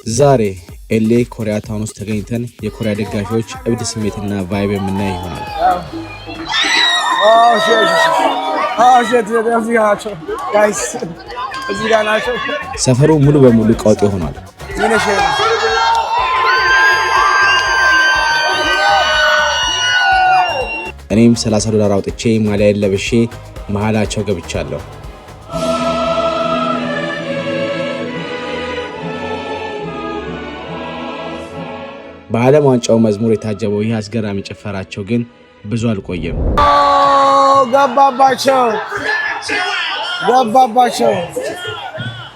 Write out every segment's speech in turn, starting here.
ዛሬ ኤልኤ ኮሪያ ታውን ውስጥ ተገኝተን የኮሪያ ደጋፊዎች እብድ ስሜትና ቫይብ የምናይ ይሆናል። ሰፈሩ ሙሉ በሙሉ ቀውጤ ሆኗል። እኔም $30 አውጥቼ ማሊያን ለብሼ መሃላቸው ገብቻለሁ። በዓለም ዋንጫው መዝሙር የታጀበው ይህ አስገራሚ ጭፈራቸው ግን ብዙ አልቆየም። ገባባቸው።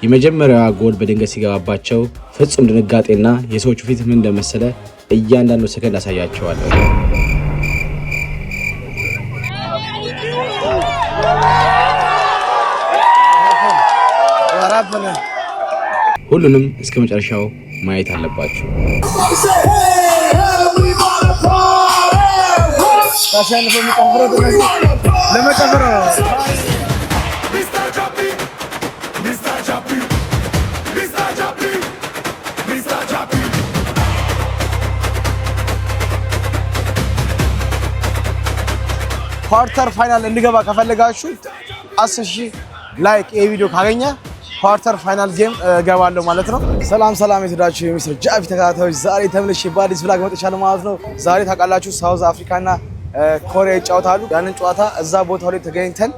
የመጀመሪያዋ ጎል በድንገት ሲገባባቸው ፍጹም ድንጋጤና የሰዎቹ ፊት ምን እንደመሰለ እያንዳንዱ ሰከንድ አሳያቸዋለሁ። ሁሉንም እስከ መጨረሻው ማየት አለባችሁ። ኳርተር ፋይናል እንዲገባ ከፈለጋችሁ 10,000 ላይክ ይሄ ቪዲዮ ካገኘ ኳርተር ፋይናል ጌም ገባለሁ ማለት ነው። ሰላም የተዳችሁ የሚስተር ጃቪ ተከታታዮች ዛሬ ተመልሼ በአዲስ ብላግ መጥቻለሁ ማለት ነው። ዛሬ ታውቃላችሁ ሳውዝ አፍሪካና ኮሪያ ይጫወታሉ። ያንን ጨዋታ እዛ ቦታው ላይ ተገኝተን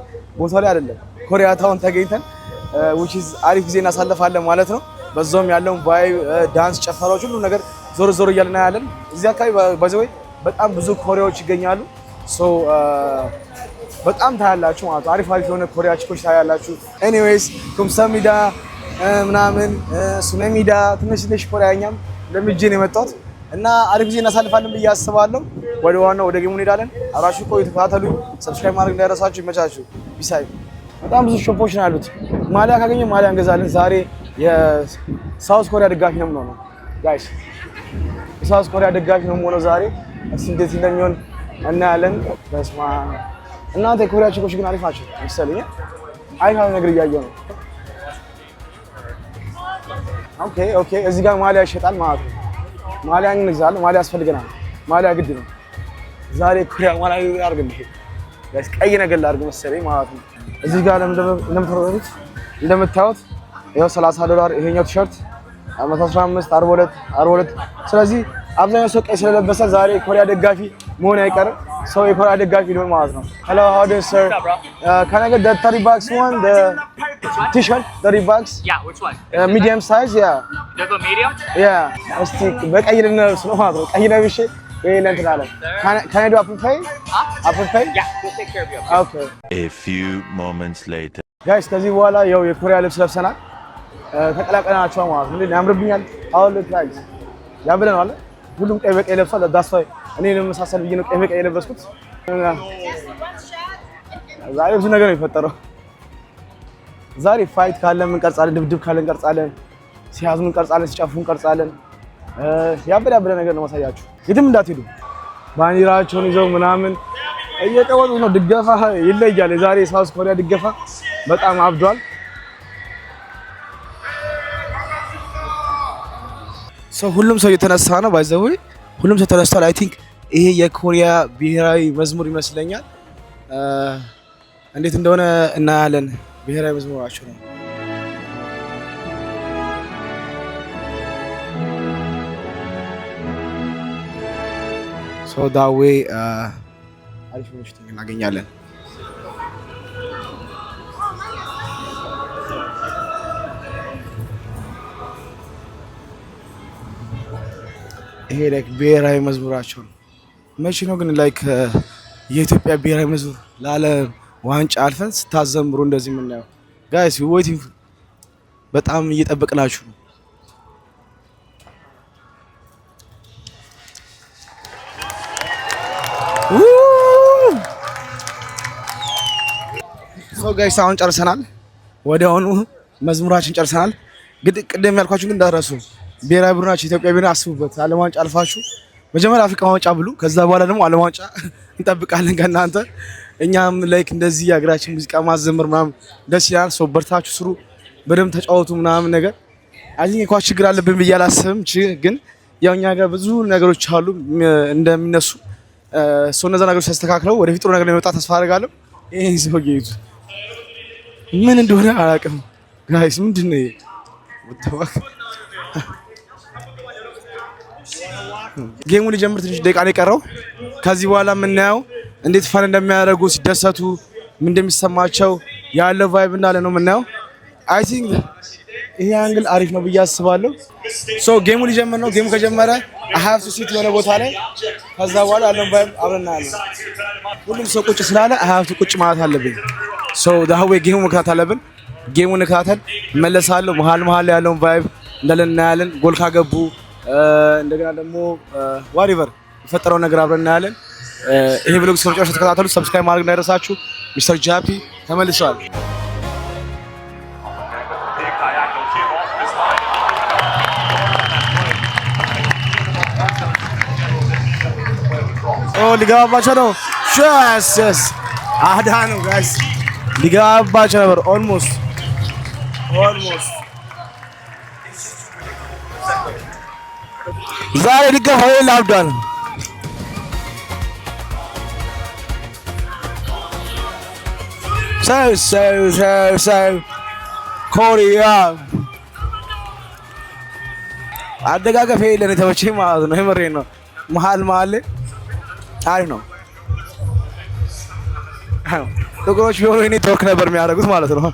አይደለም ኮሪያ ታውን ተገኝተን which is አሪፍ ጊዜ እናሳልፋለን ማለት ነው። በዛውም ያለውን ቫይብ፣ ዳንስ፣ ጨፈራዎች ሁሉ ነገር ዞር እያልን እናያለን። እዚህ አካባቢ ባይዘዌ በጣም ብዙ ኮሪያዎች ይገኛሉ። በጣም ታያላችሁ ማለት አሪፍ የሆነ ኮሪያ ቺኮች ታያላችሁ። ኤኒዌይስ ኩምሳሚዳ ምናምን ሱኔሚዳ ትንሽ ኮሪያኛም ለምጄን የመጣሁት እና አሪፍ ጊዜ እናሳልፋለን ብዬ አስባለሁ። ወደ ጌሙ እንሄዳለን። አብራችሁ ቆዩ፣ ተከታተሉ። ሰብስክራይብ ማድረግ እንዳይረሳችሁ። ይመቻችሁ። ቢሳይ በጣም ብዙ ሾፖች ነው ያሉት። ማሊያ ካገኘ ማሊያ እንገዛለን። ዛሬ የሳውዝ ኮሪያ ደጋፊ ነው የምንሆነው ጋይስ። የሳውዝ ኮሪያ ደጋፊ ነው የምንሆነው ዛሬ። እስኪ እንዴት እንደሚሆን እናያለን። በስማ እናንተ የኮሪያ ቺኮች ግን አሪፍ ናቸው መሰለኝ። አሪፍ ነገር እያየሁ ነው። ኦኬ እዚህ ጋር ማሊያ ይሸጣል ማለት ነው። ማሊያ እንግዛለን። ማሊያ ያስፈልገናል። ማሊያ ግድ ነው። ዛሬ ኮሪያ ማሊያ አድርገን ቀይ ነገር ላድርግ መሰለኝ ማለት ነው። እዚህ ጋር እንደምታዩት ይኸው $30 ይሄኛው ቲሸርት 115 42 ስለዚህ አብዛኛው ሰው ቀይ ስለለበሰ ዛሬ ኮሪያ ደጋፊ መሆን አይቀርም። ሰው የኮሪያ ደጋፊ ሊሆን ማለት ነው። Hello, how do you sir? Can I get the $30 one, the t-shirt $30? Yeah, which one? Medium size, yeah. You go medium? Yeah. እስቲ በቀይ ልንለብስ ነው ማለት ነው። ቀይ ለብሼ ወይ ለእንትናለን። Can I do Apple Pay? Apple Pay? Yeah, we'll take care of you. Okay. A few moments later. Guys, ከዚህ በኋላ ያው የኮሪያ ልብስ ለብሰናል። ተቀላቀለናቸው ማለት ነው። እንዴ ያምርብኛል። How look guys? ያምረናል። ሁሉም ቀይ በቀይ ለብሷል። ዳስ ዋይ እኔ ለምሳሳል ብዬ ነው ቀይ በቀይ የለበስኩት። ዛሬ ብዙ ነገር ነው የፈጠረው። ዛሬ ፋይት ካለ ምን ቀርጻለን፣ ድብድብ ካለ እንቀርጻለን፣ ሲያዙ ምን ቀርጻለን፣ ሲጨፉ እንቀርጻለን። ያበደ ነገር ነው ማሳያችሁ። የትም እንዳትሄዱ። ባንዲራቸውን ይዘው ምናምን እየቀወጡ ነው። ድገፋ ይለያል። የዛሬ ሳውዝ ኮሪያ ድገፋ በጣም አብዷል። ሁሉም ሰው እየተነሳ ነው። ባይዘው ሁሉም ሰው ተነስቷል። አይ ቲንክ ይሄ የኮሪያ ብሔራዊ መዝሙር ይመስለኛል። እንዴት እንደሆነ እናያለን። ብሔራዊ መዝሙራቸው ነው። ዳዌ አሪፍ ምሽት እናገኛለን። ይሄ ላይክ ብሔራዊ መዝሙራቸው ነው። መቼ ነው ግን ላይክ የኢትዮጵያ ብሔራዊ መዝሙር ለዓለም ዋንጫ አልፈን ስታዘምሩ እንደዚህ የምናየው? ጋይስ ዌቲንግ በጣም እየጠበቅናችሁ ነው። ጋይስ አሁን ጨርሰናል። ወዲያውኑ መዝሙራችን ጨርሰናል። ቅድም ያልኳችሁ ግን እንዳትረሱ ብሔራዊ ቡድናችሁ ኢትዮጵያ ብሔራዊ አስቡበት። ዓለም ዋንጫ አልፋችሁ መጀመሪያ አፍሪካ ዋንጫ ብሉ፣ ከዛ በኋላ ደግሞ ዓለም ዋንጫ እንጠብቃለን ከእናንተ። እኛም ላይክ እንደዚህ የሀገራችን ሙዚቃ ማዘመር ምናምን ደስ ይላል። በርታችሁ ስሩ፣ በደንብ ተጫወቱ ምናምን ነገር አይ ኳስ ችግር አለብን ብዬ አላስብም ግን ያው እኛ ጋር ብዙ ነገሮች አሉ እንደሚነሱ እነዛ ነገሮች ተስተካክለው ወደፊት ጥሩ ነገር ለመጣ ተስፋ አደርጋለሁ። ይሄ ሰውዬ ምን እንደሆነ አላውቅም ጋይስ ምንድነው ይሄ ጌሙ ሊጀምር ትንሽ ደቂቃ ነው የቀረው። ከዚህ በኋላ የምናየው እንዴት ፈን እንደሚያደርጉ ሲደሰቱ ምን እንደሚሰማቸው ያለው ቫይብ እንዳለ ነው የምናየው። አይ ቲንክ ይሄ አንግል አሪፍ ነው ብዬ አስባለሁ። ሶ ጌሙ ሊጀምር ነው። ጌሙ ከጀመረ I have to sit የሆነ ቦታ ላይ ከዛ በኋላ ያለውን ቫይብ አብረን እናያለን። ሁሉም ሰው ቁጭ ስላለ I have to ቁጭ ማለት አለብኝ። ሶ ዳህዌ ጌሙ መከታተል አለብን። ጌሙን እንከታተል መለሳለሁ። መሀል ላይ ያለውን ቫይብ እንዳለ እናያለን። ጎል ካገቡ እንደገና ደግሞ ዋሪቨር የፈጠረው ነገር አብረን እናያለን። ይሄ ብሎግ እስከ መጨረሻው ተከታተሉ። ሰብስክራይብ ማድረግ እንዳይረሳችሁ። ሚስተር ጃፒ ተመልሷል። ሊገባባቸው ነው። ሸስ አዳኑ ጋይስ ሊገባባቸው ነበር። ኦልሞስት ዛሬ ሊገፋው ላብዷል። ሰው ኮሪያ አደጋገፍ የለን የተመቸኝ ማለት ነው። የምሬን ነው። መሀል አሪፍ ነው። ጥቁሮች ቢሆኑ እኔ ቶክ ነበር የሚያደርጉት ማለት ነው።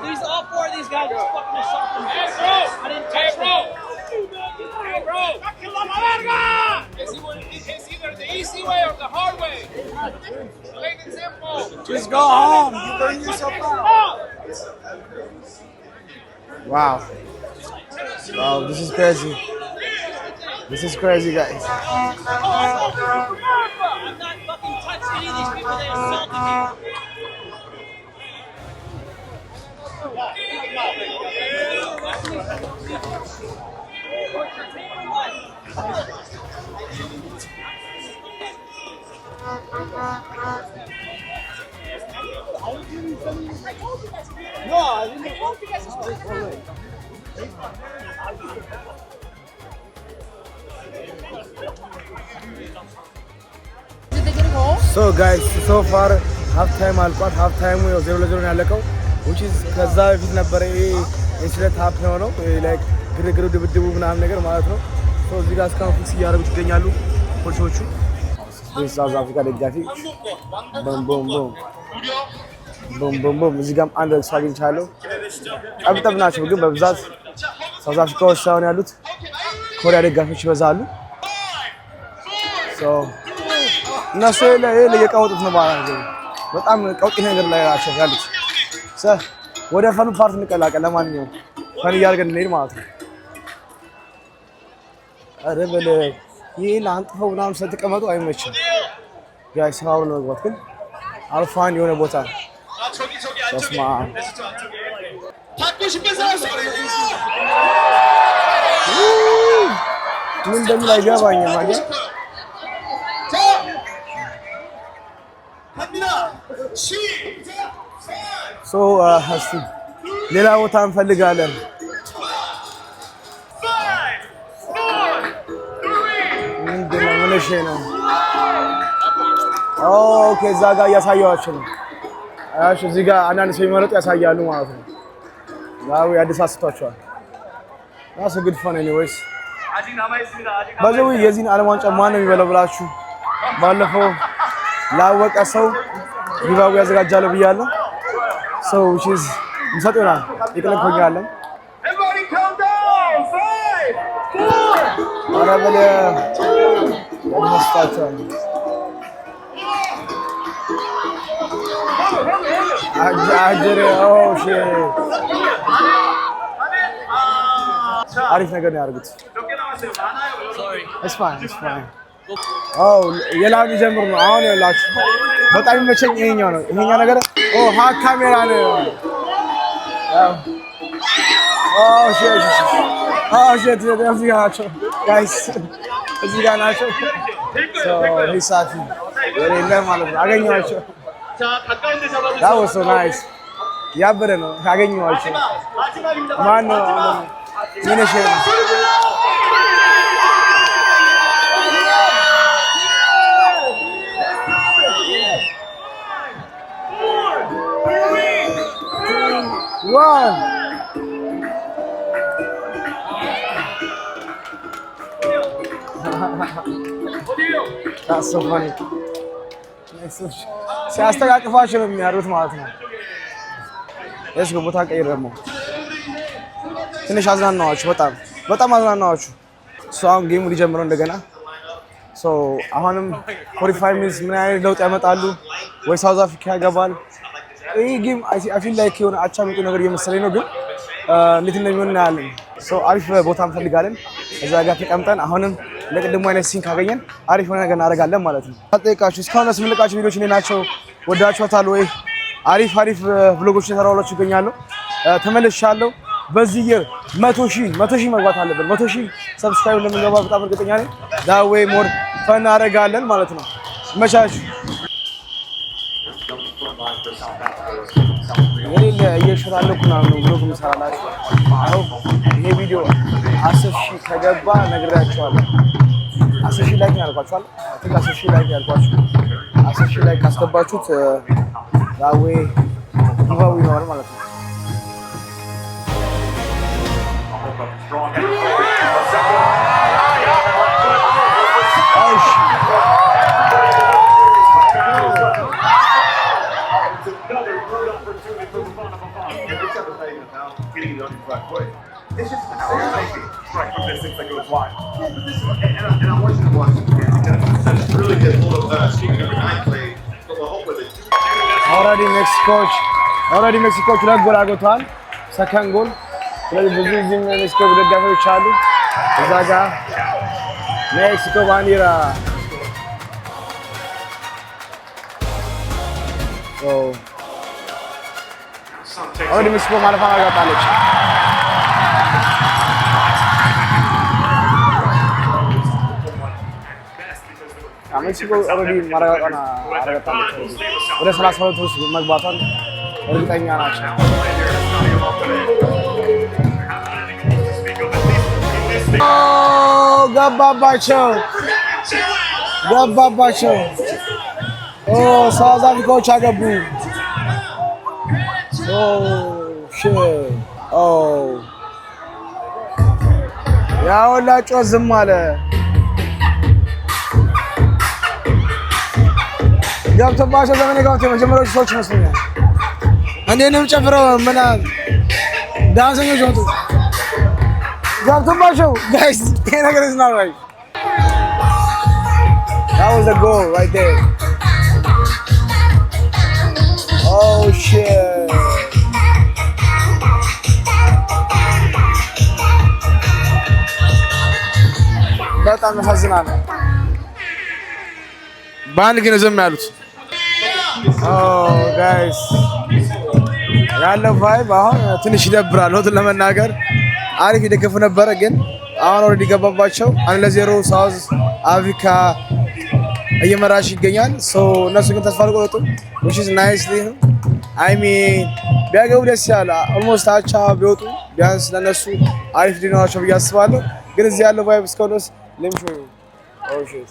These all four of these guys just fucking assaulted me. Hey, bro! It's either the easy way or the hard way. Plain and simple. Just go home. You burn yourself out. Wow, this is crazy. This is crazy, guys. I'm not fucking touching any of these people that assaulted me. So guys, so far half time አልቋል። half time ነው 0-0 ያለቀው which is ከዛ በፊት ነበር ይሄ ኢንሲደንት ሀፕን ሆነው ላይክ ግርግሩ ድብድቡ ምናምን ነገር ማለት ነው። ሶ እዚህ ጋር እስካሁን ፊክስ እያደረጉት ይገኛሉ ፖሊሶቹ። ሳውዝ አፍሪካ ደጋፊ ቦም እዚህ ጋርም አንድ ሰው አግኝቻለሁ። ጠብጠብ ናቸው ግን በብዛት ሳውዝ አፍሪካዎች ሳይሆን ያሉት ኮሪያ ደጋፊዎች ይበዛሉ። ሶ እነሱ የቀወጡት ነው ማለት ነው። በጣም ቀውጢ ነገር ላይ ናቸው ያሉት። ወደ ፈኑ ፓርት እንቀላቀል። ለማንኛውም ፈን እያደረግን እንሄድ ማለት ነው። ኧረ በለ ይሄን አንጥፈው ምናምን ስለተቀመጡ አይመችም ጋይስ። አሁን ነው መግባት ግን አልፋን የሆነ ቦታ ተስማ ምን እንደሚል አይገባኝም ማለት ሶ እስቲ ሌላ ቦታ እንፈልጋለን። ምንድነው ምንሽ ነው? ኦኬ እዛ ጋር እያሳየኋቸው ነው። እሺ እዚህ ጋር አንዳንድ ሰው ይመረጡ ያሳያሉ ማለት ነው። ያው ያደሳስቷቸዋል። that's a good fun anyways። ባዘው የዚህን ዓለም ዋንጫ ማን ነው የሚበላው ብላችሁ ባለፈው ላወቀ ሰው ጊቫዌ ያዘጋጃለሁ ብያለሁ። so which is ምሰጥ ይሆናል ይቀለኮኛለን። Everybody calm down. 5 4 ኧረ በለ ያስታውቃል። አጀሬ ኦ ሺት አሪፍ ነገር ነው ያርጉት It's fine Oh የላም ጀምር ነው አሁን ያላችሁ በጣም ይመቸኝ ይሄኛው ነው ይሄኛው ነገር ሃክ ካሜራ ነው shit እዚህ ጋር ናቸው guys እዚህ ጋር ናቸው so ሂሳፊ ወሬላ ማለት ነው አገኘኋቸው That was so nice ያበረ ነው አገኘኋቸው ማን ነው ሚነሽ Wow That's so funny ሲያስተቃቅፋቸው ነው የሚያሩት ማለት ነው እሺ ቦታ ቀይር ደግሞ ትንሽ አዝናናዋችሁ በጣም አዝናናዋችሁ አሁን ጌሙ ሊጀምረው እንደገና አሁንም 45 ሚኒትስ ምን አይነት ለውጥ ያመጣሉ ወይ ሳውዝ አፍሪካ ያገባል ይሄ ጌም I feel like የሆነ አቻ መጡ ነገር እየመሰለኝ ነው ግን እንዴት እንደሚሆን እናያለን አሪፍ ቦታ እንፈልጋለን እዛ ጋር ተቀምጠን አሁንም ለቅድሙ አይነት ሲን ካገኘን አሪፍ ሆነ ነገር እናደርጋለን ማለት ነው አጠይቃችሁ እስካሁን ለስምልቃችሁ ቪዲዮዎች እኔ ናቸው ወዳችኋታል ወይ አሪፍ ብሎጎች ተራውላችሁ ይገኛሉ ተመልሻለሁ በዚህ year 100,000 መግባት አለበት 100,000 ሰብስክራይብ ለምንገባ በጣም እርግጠኛ ነኝ that way more fun እናደርጋለን ማለት ነው መቻችሁ የሌለ እየሽራለኩ ነው ብሎግ መስራላችሁ አሁን ይሄ ቪዲዮ 10,000 ከገባ ነግራችኋለሁ 10,000 ላይክ ያልኳችኋል 10,000 ላይክ ያልኳችሁ 10,000 ላይክ ካስገባችሁት that way ይዋው ይኖር ማለት ነው It's just how you're thinking. Right from this thing that goes wide. And I want you to watch it because it's really good full of speaking of the night play. So we'll hope with it. Already Mexico ሁለት ጎል አግብቷል ሰከንድ ጎል ስለዚህ ብዙ ጊዜ ሜክሲኮ ደጋፊዎች አሉ እዛ ጋር ሜክሲኮ ባንዲራ already Mexico ማለፍ አጋጣለች ሜክሲኮ already ማረጋጋጣና አረጋጣለች ወደ 32 ውስጥ መግባቷን እርግጠኛ ናቸው ገባባቸው ሳውዝ አፍሪካዎች አገቡ ያውላችሁ ዝም አለ ገብቶባቸው ዘመኔ ገብቶ የመጀመሪያዎቹ ሰዎች ይመስሉኛል እንዴንም ጨፍረው ምናምን ዳንሰኞች ወጡ ገብቶባቸው guys ይሄ ነገር is not right that was the goal right there oh shit በጣም ያሳዝናል ባንድ ግን ዝም ያሉት oh guys ያለው ቫይብ አሁን ትንሽ ይደብራል ወጥ ለመናገር አሪፍ ይደገፉ ነበር ግን አሁን ኦሬዲ ገባባቸው 1-0 ሳውዝ አፍሪካ እየመራሽ ይገኛል እነሱ ግን ተስፋ አልቆረጡም which is nice I mean ቢያገቡ ደስ ያለ almost አቻ ቢወጡ ቢያንስ ለነሱ አሪፍ ዲናቸው ያስባሉ ግን እዚህ ያለው ቫይብ እስከሆነስ let me show you oh shit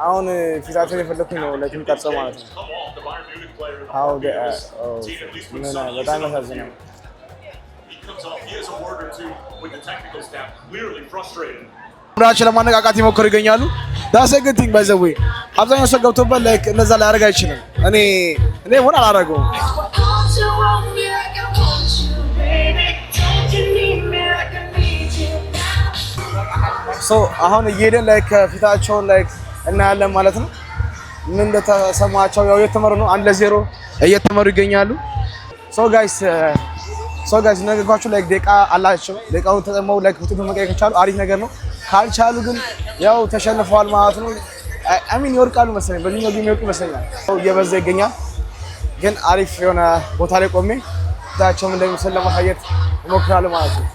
አሁን ፊታቸው የፈለኩኝ ነው ለኪም ቀርጸው ማለት ነው how the በጣም ያሳዝናል ራቸው ለማነቃቃት ይሞክሩ ይገኛሉ that's a good thing by the way አብዛኛው ሰው ገብቶበት like እንደዛ ላይ አረጋ አይችልም እኔ ሆነ አላረገውም አሁን እየሄደን like ፊታቸውን like እናያለን ማለት ነው ምን እንደተሰማቸው ያው የተመሩ ነው 1-0 እየተመሩ ይገኛሉ guys ሶ ጋይስ ነገርኳችሁ ላይክ ደቂቃ አላቸው ደቂቃውን ተጠመው ላይክ ውጤቱን መቀየር ከቻሉ አሪፍ ነገር ነው ካልቻሉ ግን ያው ተሸንፈዋል ማለት ነው አሚን ይወርቃሉ መሰለኝ በዚህኛው ጌም ይወርቁ መሰለኝ እየበዛ ይገኛል ግን አሪፍ የሆነ ቦታ ላይ ቆሜ ታቸውም እንደሚሰል ለማሳየት እሞክራለሁ ማለት ነው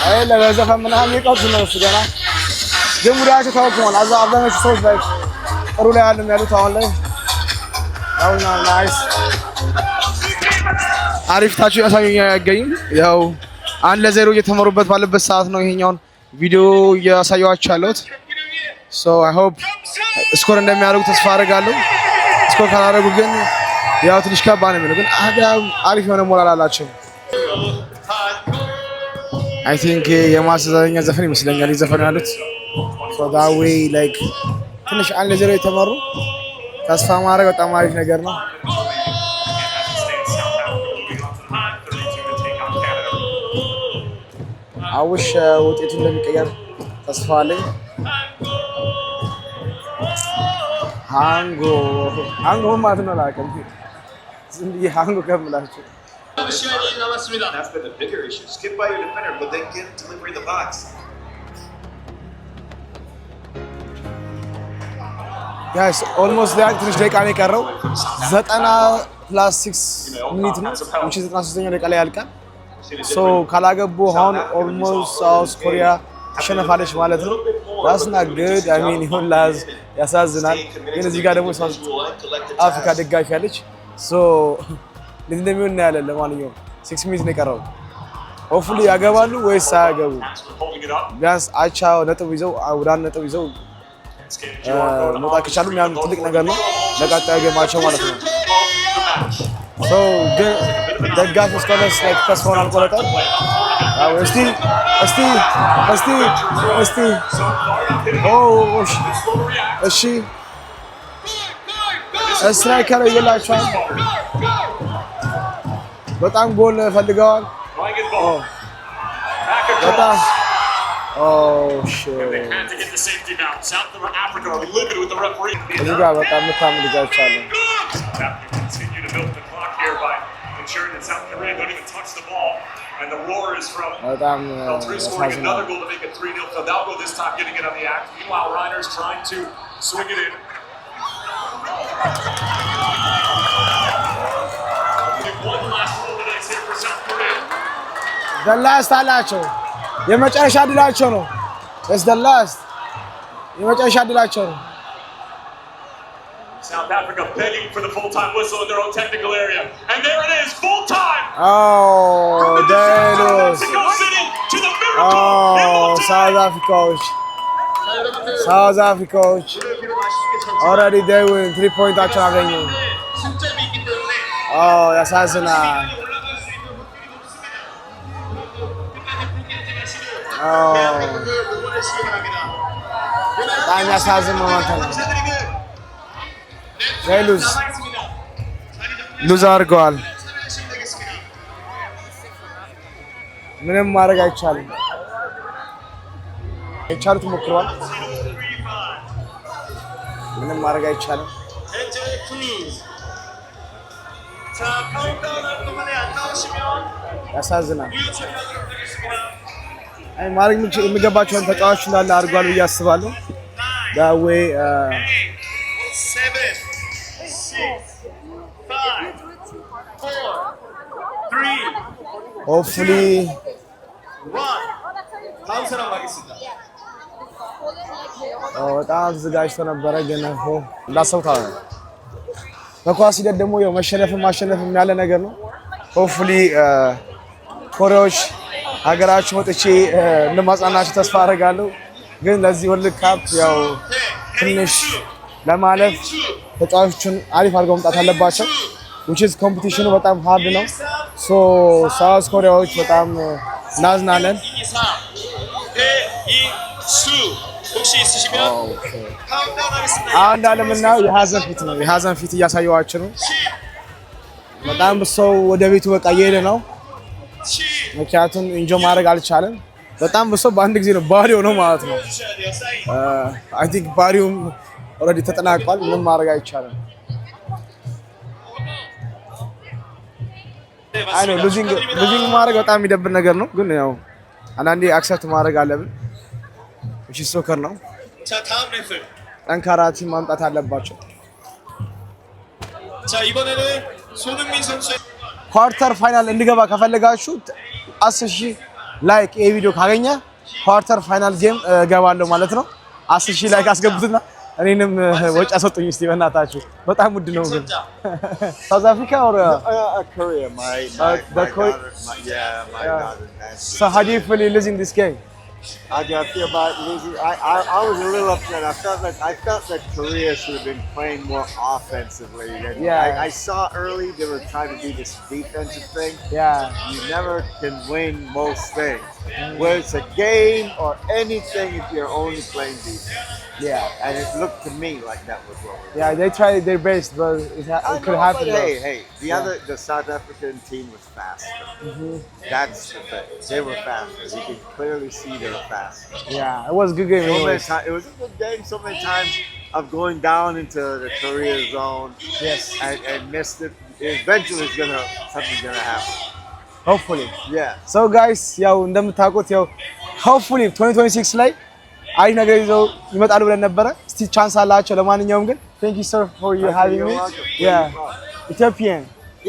አይ ለዘፈን ምናምን ይቀጥሉ ነው እሱ ገና ግን ሙዳቸው ታውቁዋል አብዛኞቹ ሰዎች ላይ ጥሩ ላይ ያሉት አሁን ላይ አሁን ናይስ አሪፍ ታቹ ያሳዩኝ ያው 1-0 እየተመሩበት ባለበት ሰዓት ነው ይሄኛውን ቪዲዮ ያሳያችሁ ያለሁት ሶ አይ ሆፕ ስኮር እንደሚያደርጉ ተስፋ አደርጋለሁ ስኮር ካላደረጉ ግን ያው ትንሽ ከባድ ነው ግን አሪፍ የሆነ ሞራል አላቸው አይ ቲንክ የማስተዛዘኛ ዘፈን ይመስለኛል ይዘፈኑ ያሉት ሶ that way like ትንሽ 1-0 የተመሩ ተስፋ ማድረግ በጣም አሪፍ ነገር ነው አውሽ ውጤቱን እንደሚቀየር ተስፋ አለኝ ሃንጎ ማለት ነው ላቀም ዝም ብዬ ሃንጎ ከምላችሁ That's been the bigger issue. Skip by your defender, but then get delivery in the box. Guys, almost like ትንሽ ደቂቃ ነው የቀረው 90+6 ሚኒት ነው which is 93ኛው ደቂቃ ላይ ያልቃል ሶ ካላገቡ አሁን almost South Korea ተሸነፋለች ማለት ነው that's not good I mean ይሁን ላዝ ያሳዝናል ግን እዚህ ጋር ደግሞ ሳውዝ አፍሪካ ደጋፊ ያለች ሶ እንደሚሆን እናያለን ለማንኛውም 6 ሚኒት ነው የቀረው ሆፕፉሊ ያገባሉ ወይስ አያገቡ ቢያንስ አቻ ነጥብ ይዘው አውዳን ነጥብ ይዘው መውጣት ከቻሉ ያን ትልቅ ነገር ነው ለቀጣዩ ጌማቸው ማለት ነው ሶ ደጋፊ እስከነስ ላይ ተስፋውን አልቆረጠም እስቲ እሺ ስትራይከር ይላችኋል በጣም ጎል ፈልገዋል በጣም shit they had to get the safety now South Africa are livid with the referee እዚህ ጋር በጣም ምታም ልጃች አለ continue to milk the clock here by ensuring that South Korea don't even touch the ball and the roar is from scoring another goal to make it 3-0 so they'll go this time getting it on the act meanwhile Reiner's trying to swing it in one last goal today here for South Korea the last አላቸው የመጨረሻ ድላቸው ነው it's the last የመጨረሻ ድላቸው ነው South Africa begging for the full-time whistle in their own technical area. And there it is, full-time! Oh, there it is. Mexico City to the miracle! Oh, South Africa. Already they win 3 point አቻ አገኙ Oh, ያሳዝናል በጣም ያሳዝን ሞመንት ነው ሉዝ አድርገዋል ምንም ማድረግ አይቻልም የቻሉት ሞክረዋል ምንም ማድረግ አይቻልም ያሳዝናል አይ ማድረግ የሚገባቸውን ተጫዋቾች እንዳለ አድርጓል ብዬ አስባለሁ that way 7 6 5 4 3 hopefully 1 다음 사람 가겠습니다 በጣም አዘጋጅቶ ነበረ ግን እንዳሰብኩት አለ በኳስ ሂደት ደግሞ ያው ማሸነፍም ያለ ነገር ነው hopefully ኮሪያዎች ሀገራቸው ወጥቼ እንደማጻናቸው ተስፋ አደርጋለሁ ግን ለዚህ ወርልድ ካፕ ያው ትንሽ ለማለፍ ተጫዋቾችን አሪፍ አድርገው መምጣት አለባቸው which is competition በጣም hard ነው so ሳውዝ ኮሪያዎች በጣም ናዝናለን አንድ አለምና የሀዘን ፊት እያሳየዋችሁ ነው በጣም ሰው ወደ ቤቱ በቃ እየሄደ ነው ምክንያቱም ኢንጆይ ማድረግ አልቻለም በጣም በሰው በአንድ ጊዜ ነው ባሪው ነው ማለት ነው አይ ቲንክ ባሪውም ኦልሬዲ ተጠናቋል ምንም ማድረግ አይቻልም አይ ነው ሉዚንግ ማድረግ በጣም የሚደብር ነገር ነው፣ ግን ያው አንዳንዴ አክሰፕት ማድረግ አለብን። እሺ ሶከር ነው። 자, 다음 래플. ጠንካራ ቲም ማምጣት አለባቸው። 자, 이번에는 손흥민 선수의 ኳርተር ፋይናል እንዲገባ ከፈለጋችሁ 10000 ላይክ ይሄ ቪዲዮ ካገኘ ኳርተር ፋይናል ጌም ገባለሁ ማለት ነው። 10000 ላይክ አስገቡትና እኔንም ወጪ አሰጡኝ እስቲ በእናታችሁ። በጣም ውድ ነው ግን ሳውዝ አፍሪካ or Korea, my daughter, my daughter. So how do you feel losing this game? How do I feel about losing? I was a little upset. I felt that Korea should have been playing more offensively. And Yeah. I saw early they were trying to do this defensive thing. Yeah. You never can win most things. Whether it's a game or anything, if you're only playing defense. Yeah. And it looked to me like that was what we were. Yeah, they tried their best, but it could happen. But hey, the South African team was faster. That's the thing. They were faster. You could clearly see they were faster. Yeah, it was a good game. Anyways. It was a good game. So many times of going down into the Korea zone. Yes. And missed it. Eventually, something's gonna happen. Hopefully. Yeah. So guys, ያው እንደምታውቁት ያው hopefully 2026 ላይ አሪፍ ነገር ይዘው ይመጣሉ ብለን ነበረ። እስቲ ቻንስ አላቸው። ለማንኛውም ግን thank you sir for you having me. Yeah. Ethiopian.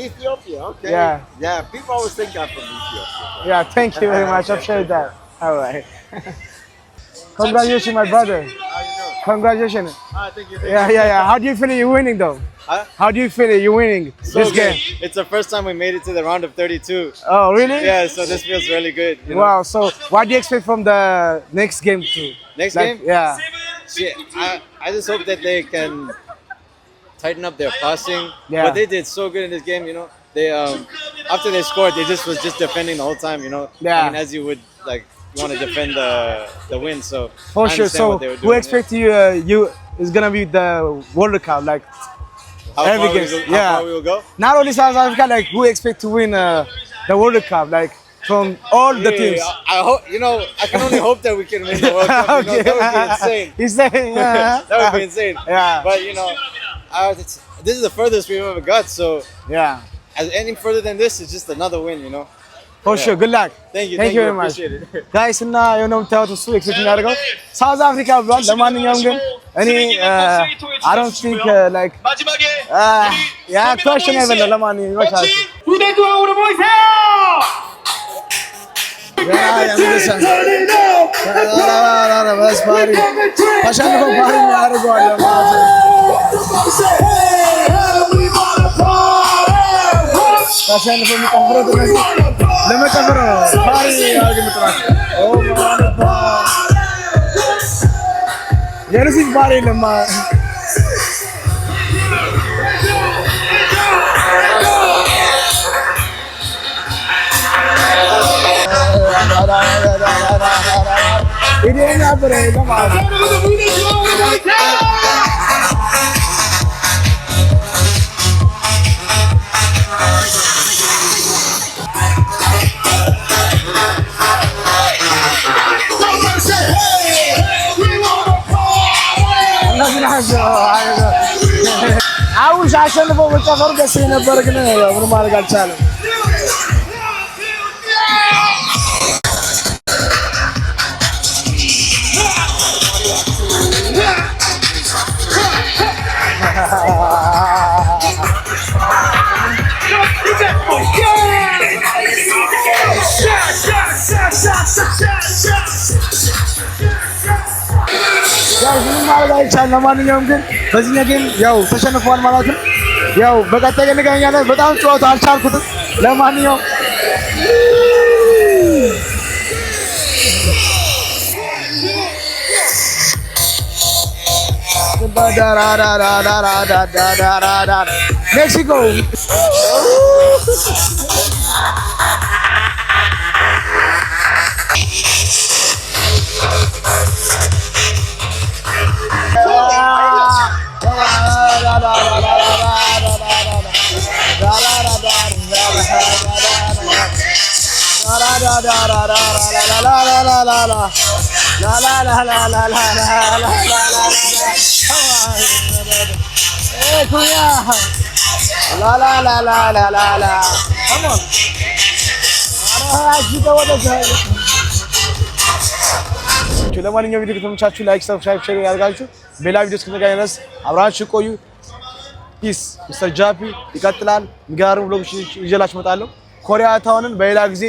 Ethiopia, okay. Yeah. People always think I'm from Ethiopia. Yeah, thank you very much. I appreciate that. All right. Congratulations, my brother. Congratulations. Thank you. Yeah. How do you feel you're winning though? Huh? How do you feel you're winning this game? It's the first time we made it to the round of 32. Oh, really? Yeah, so this feels really good. You know? Wow. So, what do you expect from the next game too? Next game? Yeah. Shit, I just hope that they can tighten up their passing. Yeah. But they did so good in this game, you know. They after they scored, they was just defending the whole time, you know. Yeah. I mean, as you would like want to defend the win, so For I sure. understand So, what they were who doing, expect you is gonna be the World Cup like how every far we game? go, Yeah. how far we will go. not only South Africa, like who expect to win the World Cup like from all the teams? I hope I can only hope that we can win the World Cup. Okay. That would be insane. He's saying, That would be insane. Yeah. But this is the furthest we've ever got. So Yeah. as any further than this, it's just another win, you know. For sure. Good luck. Thank you. Thank you very much. Appreciate it. ጋይስ እና የሆነው ታውቱ እሱ ኤክስፔክት የሚያደርገው ሳውዝ አፍሪካ ብሏል። ለማንኛውም ግን እኔ I don't think like 마지막에 yeah questionable ነው። ለማንኛውም ይመቻል። 후대구왕으로 모이세요! ተሸንፈው ባህሪ ያደርገዋል ተሸንፈው የሚጨፍሩት እነዚህ ለመጨፈር ነው። ባህሪ ያደርግ የምጥራቸው የሩሲክ ባህሪ የለም። 이리야 앞으로 너무 አሁን አሸንፈው መጨፈሩ ደስ ነበር፣ ግን ምንም ማድረግ አልቻለም። ያው ምንም ማድረግ አይቻልም። ለማንኛውም ግን በዚህ ጌም ያው ተሸንፏል ማለት ነው። ያው በቀጣይ እንገናኛለን። በጣም ጨዋታው አልቻልኩትም። ለማንኛውም ሜክሲኮ la Come on. ለማንኛውም ቪዲዮ ከተመቻችሁ ላይክ፣ ሰብስክራይብ፣ ሼር ያድርጋችሁ። በሌላ ቪዲዮ እስክንገናኝ ድረስ አብራችሁ ቆዩ። ፒስ። ሚስተር ጃፒ ይቀጥላል። የሚገርም ብሎግ ይዤላችሁ እመጣለሁ። ኮሪያ ታውንን በሌላ ጊዜ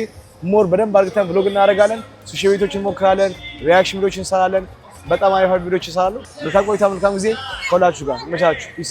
ሞር በደንብ አድርገን ብሎግ እናደርጋለን። ሱሺ ቤቶችን እንሞክራለን። ሪአክሽን ቪዲዮችን እንሰራለን። በጣም አሪፍ ቪዲዮችን እንሰራለን። መልካም ቆይታ፣ መልካም ጊዜ ከሁላችሁ ጋር። ይመቻችሁ። ፒስ